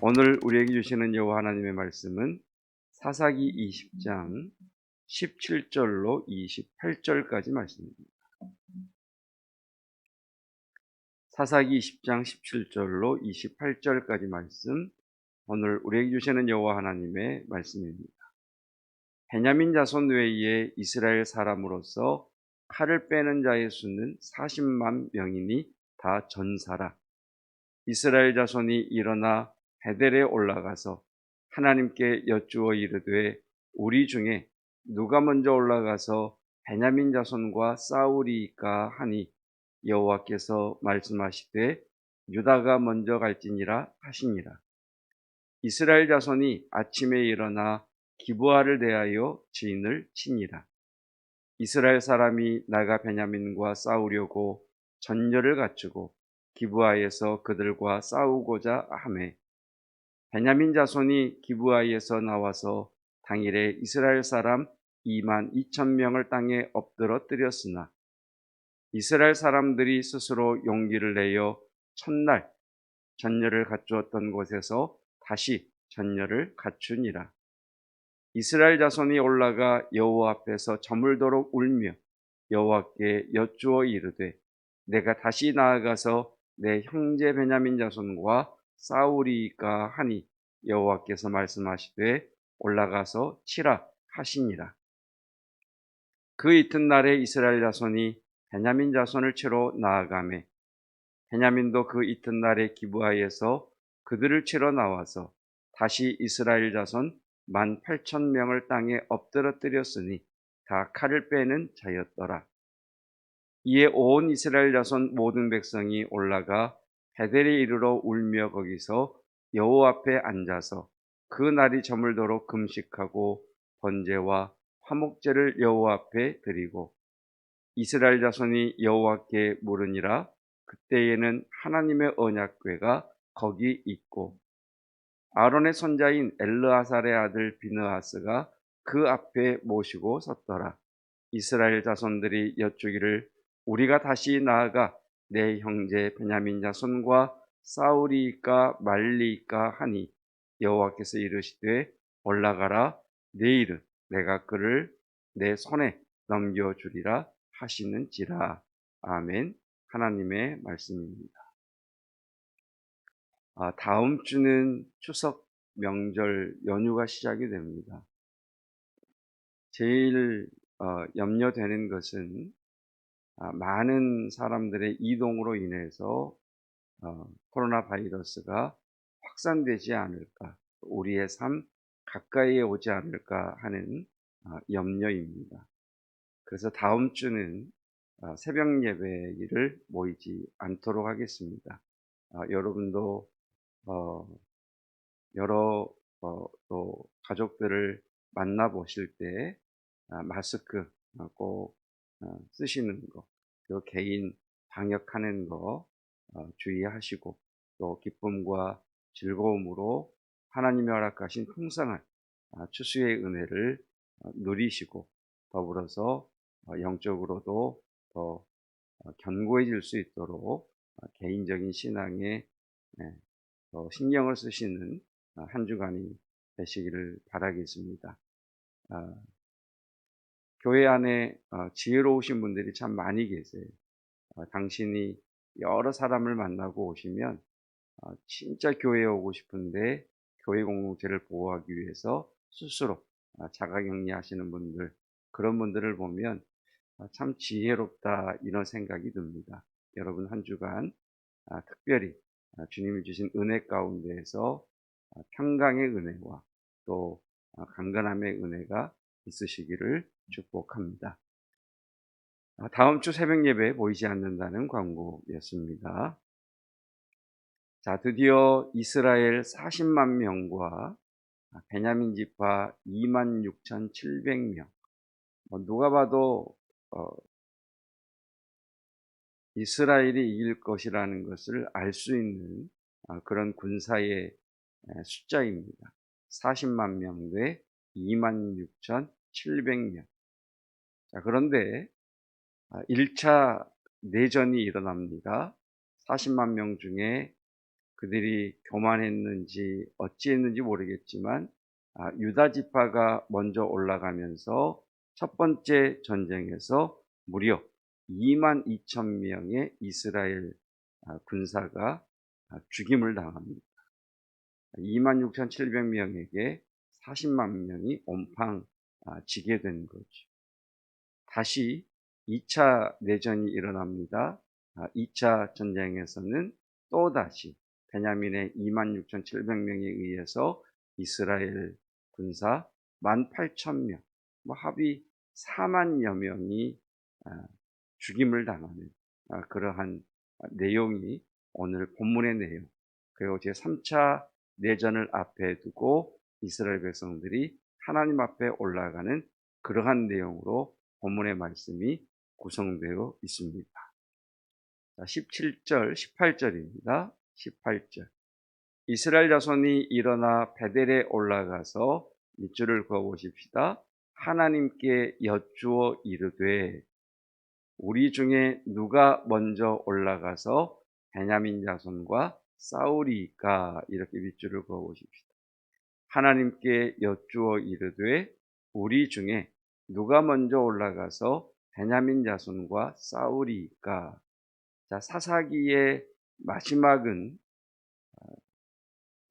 오늘 우리에게 주시는 여호와 하나님의 말씀은 사사기 20장 17절로 28절까지 말씀입니다. 사사기 20장 17절로 28절까지 말씀, 오늘 우리에게 주시는 여호와 하나님의 말씀입니다. 베냐민 자손 외에 이스라엘 사람으로서 칼을 빼는 자의 수는 40만 명이니 다 전사라. 이스라엘 자손이 일어나 베델에 올라가서 하나님께 여쭈어 이르되 우리 중에 누가 먼저 올라가서 베냐민 자손과 싸우리이까 하니 여호와께서 말씀하시되 유다가 먼저 갈지니라 하시니라. 이스라엘 자손이 아침에 일어나 기브아를 대하여 진을 치니라. 이스라엘 사람이 나가 베냐민과 싸우려고 전열을 갖추고 기브아에서 그들과 싸우고자 하매 베냐민 자손이 기브아에서 나와서 당일에 이스라엘 사람 2만 2천 명을 땅에 엎드러뜨렸으나 이스라엘 사람들이 스스로 용기를 내어 첫날 전열을 갖추었던 곳에서 다시 전열을 갖추니라. 이스라엘 자손이 올라가 여호와 앞에서 저물도록 울며 여호와께 여쭈어 이르되 내가 다시 나아가서 내 형제 베냐민 자손과 싸우리이까 하니 여호와께서 말씀하시되 올라가서 치라 하시니라. 그 이튿날에 이스라엘 자손이 베냐민 자손을 치러 나아가매 베냐민도 그 이튿날에 기브아에서 그들을 치러 나와서 다시 이스라엘 자손 18,000명을 땅에 엎드러뜨렸으니 다 칼을 빼는 자였더라. 이에 온 이스라엘 자손 모든 백성이 올라가 베델에 이르러 울며 거기서 여호와 앞에 앉아서 그 날이 저물도록 금식하고 번제와 화목제를 여호와 앞에 드리고 이스라엘 자손이 여호와께 물으니라. 그때에는 하나님의 언약궤가 거기 있고 아론의 손자인 엘르아살의 아들 비느하스가 그 앞에 모시고 섰더라. 이스라엘 자손들이 여쭈기를 우리가 다시 나아가 내 형제 베냐민 자손과 싸우리이까 말리이까 하니 여호와께서 이르시되 올라가라. 내일은 내가 그를 내 손에 넘겨주리라 하시는지라. 아멘. 하나님의 말씀입니다. 다음 주는 추석 명절 연휴가 시작이 됩니다. 제일 염려되는 것은 많은 사람들의 이동으로 인해서 코로나 바이러스가 확산되지 않을까, 우리의 삶 가까이에 오지 않을까 하는 염려입니다. 그래서 다음 주는 새벽 예배를 모이지 않도록 하겠습니다. 여러분도 여러 또 가족들을 만나보실 때 마스크 꼭 쓰시는 거, 또 개인 방역하는 거 주의하시고 또 기쁨과 즐거움으로 하나님이 허락하신 풍성한 추수의 은혜를 누리시고 더불어서 영적으로도 더 견고해질 수 있도록 개인적인 신앙에 더 신경을 쓰시는 한 주간이 되시기를 바라겠습니다. 교회 안에 지혜로우신 분들이 참 많이 계세요. 당신이 여러 사람을 만나고 오시면 진짜 교회에 오고 싶은데 교회 공동체를 보호하기 위해서 스스로 자가격리하시는 분들, 그런 분들을 보면 참 지혜롭다 이런 생각이 듭니다. 여러분 한 주간 특별히 주님이 주신 은혜 가운데에서 평강의 은혜와 또 강건함의 은혜가 있으시기를 축복합니다. 다음 주 새벽 예배에 보이지 않는다는 광고였습니다. 자, 드디어 이스라엘 40만 명과 베냐민 지파 26,700명. 누가 봐도 이스라엘이 이길 것이라는 것을 알 수 있는 그런 군사의 숫자입니다. 40만 명 대 26,700명. 자, 그런데 1차 내전이 일어납니다. 40만 명 중에 그들이 교만했는지 어찌했는지 모르겠지만 유다 지파가 먼저 올라가면서 첫 번째 전쟁에서 무려 2만 2천 명의 이스라엘 군사가 죽임을 당합니다. 2만 6,700명에게 40만 명이 온팡 지게 된 거죠. 다시 2차 내전이 일어납니다. 2차 전쟁에서는 또다시 베냐민의 26,700명에 의해서 이스라엘 군사 18,000명, 합이 4만여 명이 죽임을 당하는 그러한 내용이 오늘 본문의 내용, 그리고 제3차 내전을 앞에 두고 이스라엘 백성들이 하나님 앞에 올라가는 그러한 내용으로 본문의 말씀이 구성되어 있습니다. 17절, 18절입니다. 18절. 이스라엘 자손이 일어나 베델에 올라가서 밑줄을 그어 보십시다. 하나님께 여쭈어 이르되 우리 중에 누가 먼저 올라가서 베냐민 자손과 싸우리까? 이렇게 밑줄을 그어 보십시다. 하나님께 여쭈어 이르되 우리 중에 누가 먼저 올라가서 베냐민 자손과 싸우리까? 자, 사사기의 마지막은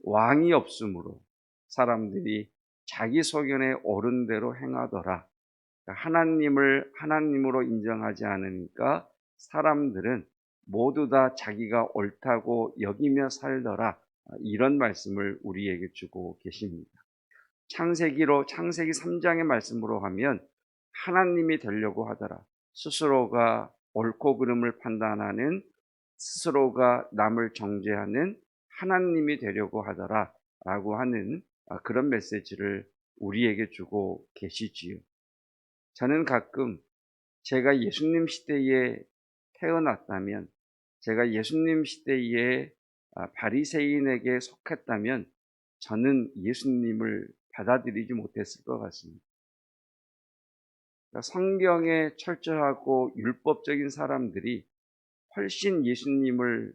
왕이 없으므로 사람들이 자기 소견에 옳은 대로 행하더라. 하나님을 하나님으로 인정하지 않으니까 사람들은 모두 다 자기가 옳다고 여기며 살더라. 이런 말씀을 우리에게 주고 계십니다. 창세기 3장의 말씀으로 하면 하나님이 되려고 하더라. 스스로가 옳고 그름을 판단하는, 스스로가 남을 정죄하는 하나님이 되려고 하더라 라고 하는 그런 메시지를 우리에게 주고 계시지요. 저는 가끔 제가 예수님 시대에 태어났다면, 제가 예수님 시대에 바리새인에게 속했다면 저는 예수님을 받아들이지 못했을 것 같습니다. 성경에 철저하고 율법적인 사람들이 훨씬 예수님을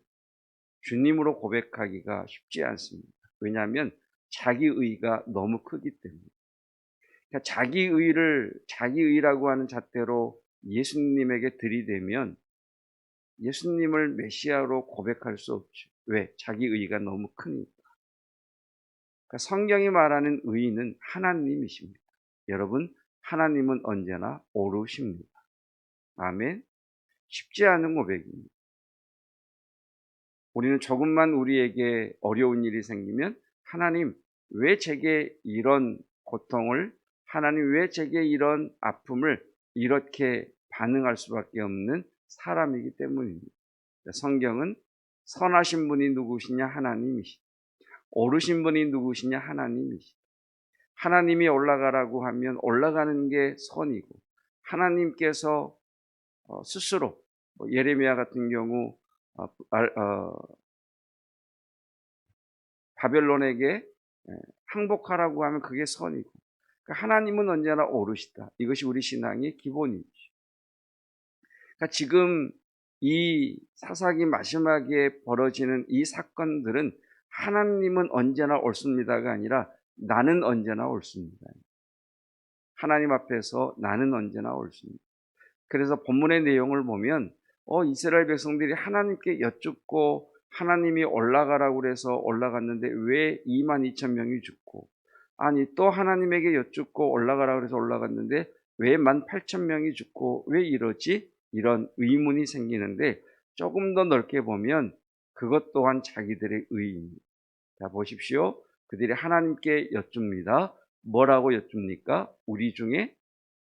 주님으로 고백하기가 쉽지 않습니다. 왜냐하면 자기 의가 너무 크기 때문에. 자기의라고 하는 잣대로 예수님에게 들이대면 예수님을 메시아로 고백할 수 없죠. 왜? 자기의가 너무 크니까. 성경이 말하는 의는 하나님이십니다. 여러분, 하나님은 언제나 옳으십니다. 아멘. 쉽지 않은 고백입니다. 우리는 조금만 우리에게 어려운 일이 생기면 하나님, 왜 제게 이런 고통을, 하나님 왜 제게 이런 아픔을 이렇게 반응할 수밖에 없는 사람이기 때문입니다. 성경은 선하신 분이 누구시냐? 하나님이시다. 옳으신 분이 누구시냐? 하나님이시다. 하나님이 올라가라고 하면 올라가는 게 선이고, 하나님께서 스스로 예레미야 같은 경우 바벨론에게 항복하라고 하면 그게 선이고, 그러니까 하나님은 언제나 옳으시다. 이것이 우리 신앙의 기본이죠. 그러니까 지금 이 사사기 마지막에 벌어지는 이 사건들은 하나님은 언제나 옳습니다가 아니라 나는 언제나 옳습니다. 하나님 앞에서 나는 언제나 옳습니다. 그래서 본문의 내용을 보면 이스라엘 백성들이 하나님께 여쭙고 하나님이 올라가라고 그래서 올라갔는데 왜 2만 2천 명이 죽고, 아니 또 하나님에게 여쭙고 올라가라고 그래서 올라갔는데 왜 18,000명이 죽고 왜 이러지? 이런 의문이 생기는데 조금 더 넓게 보면 그것 또한 자기들의 의입니다. 자, 보십시오. 그들이 하나님께 여쭙니다. 뭐라고 여쭙니까? 우리 중에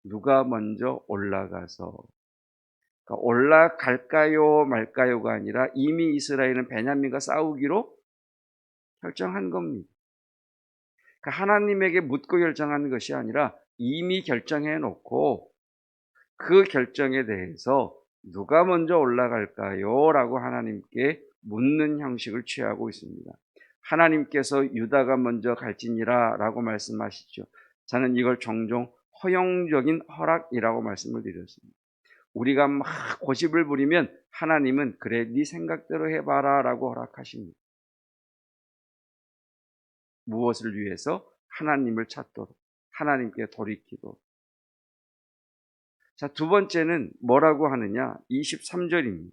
누가 먼저 올라가서, 그러니까 올라갈까요 말까요가 아니라 이미 이스라엘은 베냐민과 싸우기로 결정한 겁니다. 그러니까 하나님에게 묻고 결정하는 것이 아니라 이미 결정해 놓고 그 결정에 대해서 누가 먼저 올라갈까요? 라고 하나님께 묻는 형식을 취하고 있습니다. 하나님께서 유다가 먼저 갈지니라 라고 말씀하시죠. 저는 이걸 종종 허용적인 허락이라고 말씀을 드렸습니다. 우리가 막 고집을 부리면 하나님은 그래 네 생각대로 해봐라 라고 허락하십니다. 무엇을 위해서? 하나님을 찾도록, 하나님께 돌이키도록. 자, 두 번째는 뭐라고 하느냐? 23절입니다.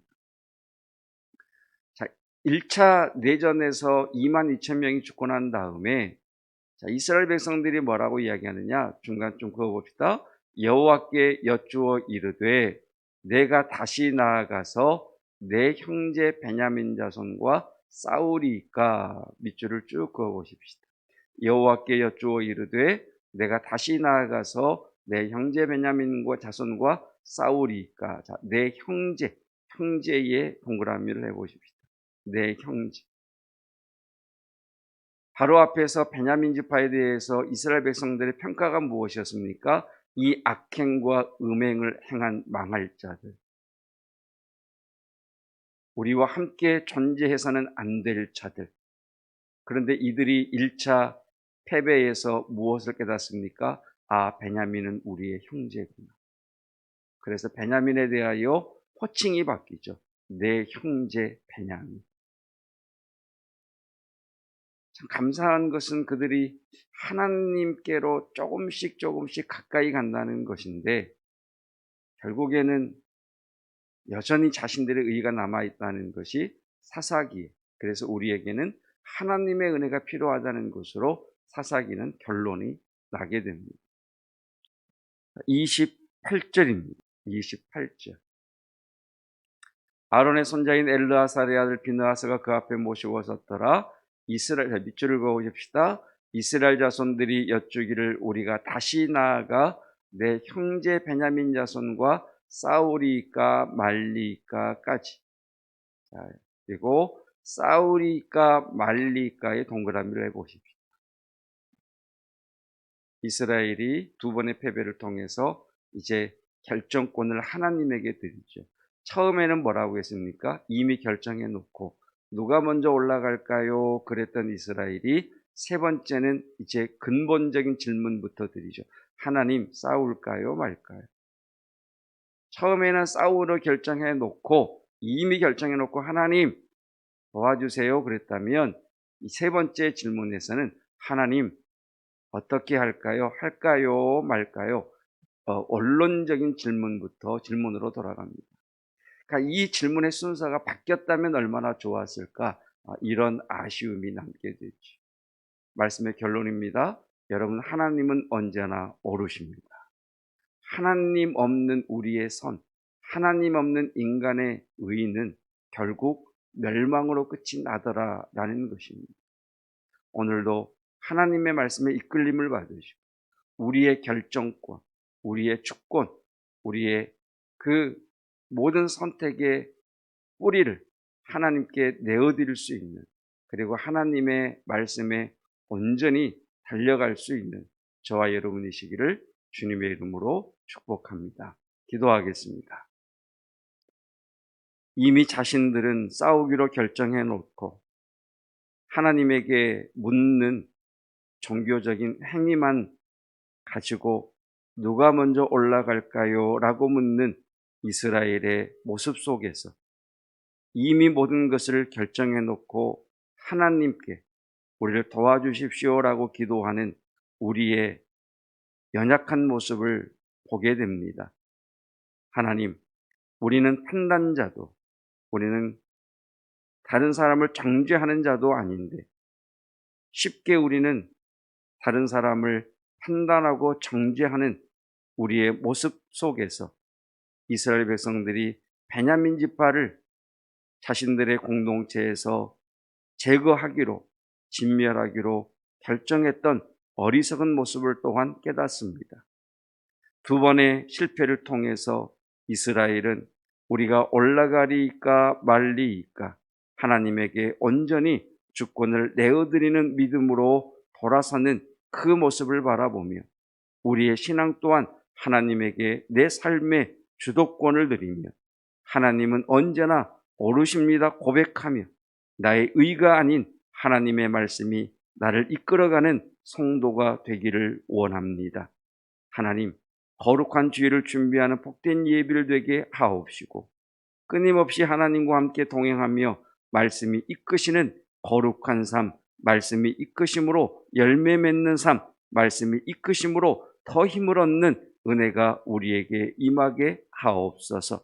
자, 1차 내전에서 22,000명이 죽고 난 다음에 자, 이스라엘 백성들이 뭐라고 이야기하느냐? 중간 좀 그어봅시다. 여호와께 여쭈어 이르되 내가 다시 나아가서 내 형제 베냐민 자손과 싸우리까? 밑줄을 쭉 그어보십시다. 여호와께 여쭈어 이르되 내가 다시 나아가서 내 형제 베냐민과 자손과 싸우리까? 자, 내 형제, 형제의 동그라미를 해보십시다. 내 형제. 바로 앞에서 베냐민 지파에 대해서 이스라엘 백성들의 평가가 무엇이었습니까? 이 악행과 음행을 행한 망할 자들. 우리와 함께 존재해서는 안 될 자들. 그런데 이들이 1차 패배에서 무엇을 깨닫습니까? 아, 베냐민은 우리의 형제구나. 그래서 베냐민에 대하여 호칭이 바뀌죠. 내 형제 베냐민. 참 감사한 것은 그들이 하나님께로 조금씩 가까이 간다는 것인데 결국에는 여전히 자신들의 의가 남아있다는 것이 사사기에, 그래서 우리에게는 하나님의 은혜가 필요하다는 것으로 사사기는 결론이 나게 됩니다. 28절입니다. 28절. 아론의 손자인 엘르아살의 아들 비느하스가 그 앞에 모시고 섰더라. 이스라엘, 밑줄을 그어봅시다. 이스라엘 자손들이 여쭈기를 우리가 다시 나아가 내 형제 베냐민 자손과 싸우리까 말리까까지. 그리고 싸우리까 말리까의 동그라미를 해보십시오. 이스라엘이 두 번의 패배를 통해서 이제 결정권을 하나님에게 드리죠. 처음에는 뭐라고 했습니까? 이미 결정해 놓고 누가 먼저 올라갈까요? 그랬던 이스라엘이 세 번째는 이제 근본적인 질문부터 드리죠. 하나님, 싸울까요? 말까요? 처음에는 싸우러 결정해 놓고 이미 결정해 놓고 하나님 도와주세요 그랬다면 이 세 번째 질문에서는 하나님 어떻게 할까요? 할까요? 말까요? 원론적인 질문으로 돌아갑니다. 그러니까 이 질문의 순서가 바뀌었다면 얼마나 좋았을까? 이런 아쉬움이 남게 되죠. 말씀의 결론입니다. 여러분, 하나님은 언제나 옳으십니다. 하나님 없는 우리의 선, 하나님 없는 인간의 의는 결국 멸망으로 끝이 나더라라는 것입니다. 오늘도 하나님의 말씀에 이끌림을 받으시고 우리의 결정권, 우리의 주권, 우리의 그 모든 선택의 뿌리를 하나님께 내어드릴 수 있는, 그리고 하나님의 말씀에 온전히 달려갈 수 있는 저와 여러분이시기를 주님의 이름으로 축복합니다. 기도하겠습니다. 이미 자신들은 싸우기로 결정해 놓고 하나님에게 묻는 종교적인 행위만 가지고 누가 먼저 올라갈까요? 라고 묻는 이스라엘의 모습 속에서 이미 모든 것을 결정해 놓고 하나님께 우리를 도와주십시오라고 기도하는 우리의 연약한 모습을 보게 됩니다. 하나님, 우리는 판단자도, 우리는 다른 사람을 정죄하는 자도 아닌데 쉽게 우리는 다른 사람을 판단하고 정죄하는 우리의 모습 속에서 이스라엘 백성들이 베냐민 지파를 자신들의 공동체에서 제거하기로, 진멸하기로 결정했던 어리석은 모습을 또한 깨닫습니다. 두 번의 실패를 통해서 이스라엘은 우리가 올라가리까 말리까 하나님에게 온전히 주권을 내어드리는 믿음으로 돌아서는 그 모습을 바라보며 우리의 신앙 또한 하나님에게 내 삶의 주도권을 드리며 하나님은 언제나 옳으십니다 고백하며 나의 의가 아닌 하나님의 말씀이 나를 이끌어가는 성도가 되기를 원합니다. 하나님, 거룩한 주일을 준비하는 복된 예비를 되게 하옵시고 끊임없이 하나님과 함께 동행하며 말씀이 이끄시는 거룩한 삶, 말씀이 이끄심으로 열매 맺는 삶, 말씀이 이끄심으로 더 힘을 얻는 은혜가 우리에게 임하게 하옵소서.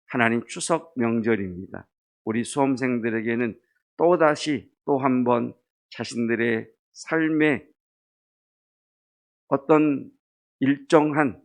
하나님, 추석 명절입니다. 우리 수험생들에게는 또다시 또 한 번 자신들의 삶의 어떤 일정한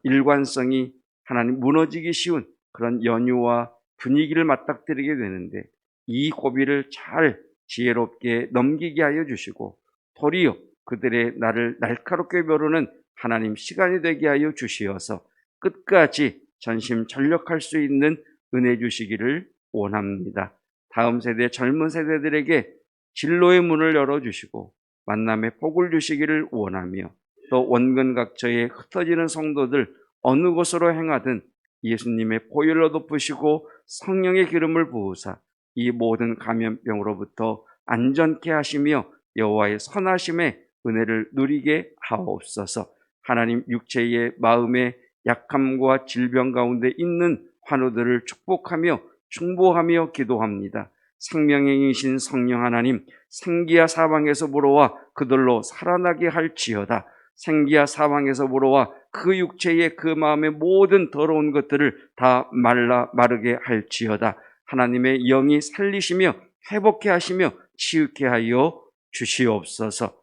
일관성이 하나님 무너지기 쉬운 그런 연휴와 분위기를 맞닥뜨리게 되는데, 이 고비를 잘 지혜롭게 넘기게 하여 주시고, 도리어 그들의 나를 날카롭게 벼르는 하나님 시간이 되게 하여 주시어서 끝까지 전심전력할 수 있는 은혜 주시기를 원합니다. 다음 세대 젊은 세대들에게 진로의 문을 열어주시고 만남의 복을 주시기를 원하며, 또 원근각처에 흩어지는 성도들 어느 곳으로 행하든 예수님의 보혈로 덮으시고 성령의 기름을 부으사 이 모든 감염병으로부터 안전케 하시며 여호와의 선하심의 은혜를 누리게 하옵소서. 하나님, 육체의 마음의 약함과 질병 가운데 있는 환우들을 축복하며 중보하며 기도합니다. 생명의 이신 성령 하나님, 생기야 사방에서 불어와 그들로 살아나게 할지어다. 생기야 사방에서 불어와 그 육체의 그 마음의 모든 더러운 것들을 다 마르게 할지어다. 하나님의 영이 살리시며 회복케 하시며 치유케 하여 주시옵소서.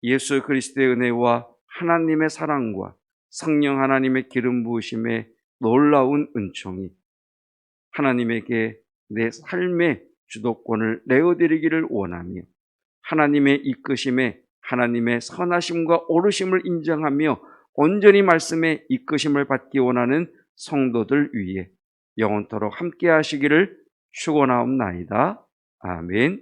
예수 그리스도의 은혜와 하나님의 사랑과 성령 하나님의 기름 부으심의 놀라운 은총이 하나님에게 내 삶의 주도권을 내어드리기를 원하며, 하나님의 이끄심에 하나님의 선하심과 오르심을 인정하며 온전히 말씀에 이끄심을 받기 원하는 성도들 위해 영원토록 함께 하시기를 축원하옵나이다. 아멘.